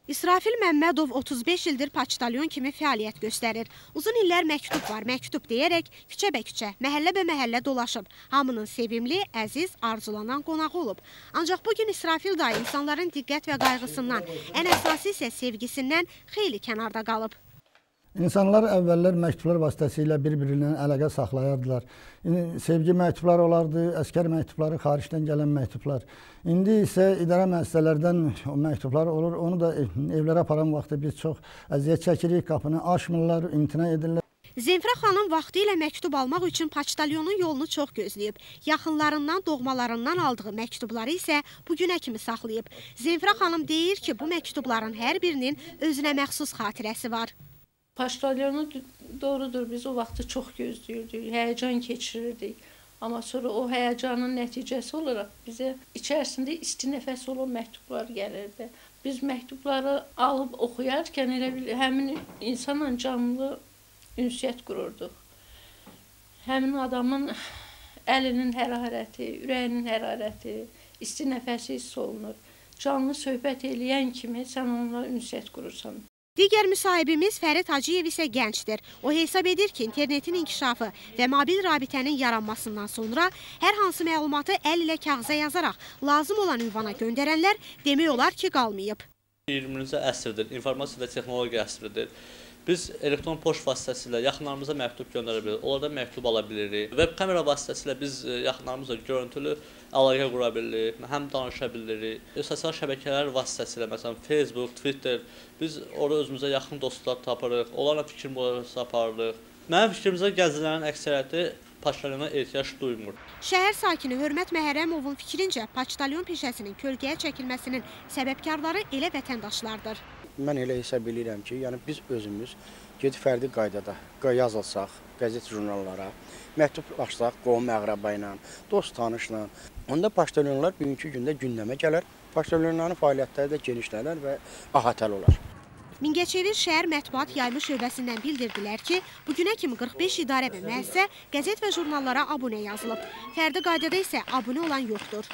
İsrafil Məmmədov 35 ildir poçtalyon kimi fəaliyyət göstərir. Uzun illər məktub var, məktub deyərək küçəbə-küçə, məhəllə-bə-məhəllə dolaşıb. Hamının sevimli, əziz, arzulanan qonağı olub. Ancaq bugün İsrafil dayı insanların diqqət və qayğısından, ən əsası isə sevgisindən xeyli kənarda qalıb. İnsanlar əvvəllər məktublar vasitəsilə bir-birindən əlaqə saxlayardılar. Sevgi məktubları olardı, əskər məktubları, xaricdən gələn məktublar. İndi isə idarə müəssisələrdən o məktublar olur. Onu da evlərə aparan vaxtı biz çox əziyyət çəkirik, qapını açmırlar, imtina edirlər. Zemfira xanım vaxtı ilə məktub almaq üçün poçtalyonun yolunu çox gözləyib. Yaxınlarından, doğmalarından aldığı məktubları isə bugünə kimi saxlayıb. Zemfira xanım deyir ki, bu məktubların hər birinin özünə məxsus xatirəsi var. Poçtalyonu doğrudur, biz o vaxtı çox gözləyirdik, həyəcan keçirirdik. Amma sonra o həyəcanın nəticəsi olaraq bizə içərisində isti nəfəs olan məktublar gəlirdi. Biz məktubları alıb oxuyarkən elə bil həmin insanla canlı ünsiyyət qururduq. Həmin adamın əlinin hərarəti, ürəyinin hərarəti, isti nəfəsi hiss olunur. Canlı söhbət eləyən kimi sən onunla ünsiyyət qurursan. Digər müsahibimiz Fərid Hacıyev isə gəncdir. O hesab edir ki, internetin inkişafı və mobil rabitənin yaranmasından sonra hər hansı məlumatı əl ilə kağıza yazaraq lazım olan ünvana göndərənlər demək olar ki, qalmayıb. 20-ci əsrdir, informasiya və texnologiya əsridir. Biz elektron poçt vasitəsilə yaxınlarımıza məktub göndərə bilirik, onlardan məktub ala bilirik. Web kamera vasitəsilə biz yaxınlarımızla görüntülü əlaqə qura bilirik, həm danışa bilirik. Sosial şəbəkələr vasitəsilə, məsələn Facebook, Twitter, biz orada özümüzə yaxın dostlar tapırıq, onlarla fikir mübadiləsi aparırıq. Mənim fikrimcə gəncilərin əksəriyyəti poçtalyona ehtiyac duymur. Şəhər sakini Hörmət Məhərrəmovun fikrincə, poçtalyon peşəsinin kölgəyə çəkilməsinin səbəbkarları elə vətəndaşlardır. Mən elə hesab edirəm ki, yəni biz özümüz gedib fərdi qaydada yazılsaq, qəzet jurnallara, məktublaşsaq qohum-əqrəba ilə, dost-tanışla, onda poçtalyonlar bugünkü gündə gündəmə gələr, poçtalyonların fəaliyyətləri də genişlənər və əhatəli olar. Mingəçevir şəhər mətbuat yayımı şöbəsindən bildirdilər ki, bugünə kimi 45 idarə və müəssisə qəzet və jurnallara abunə yazılıb. Fərdi qaydada isə abunə olan yoxdur.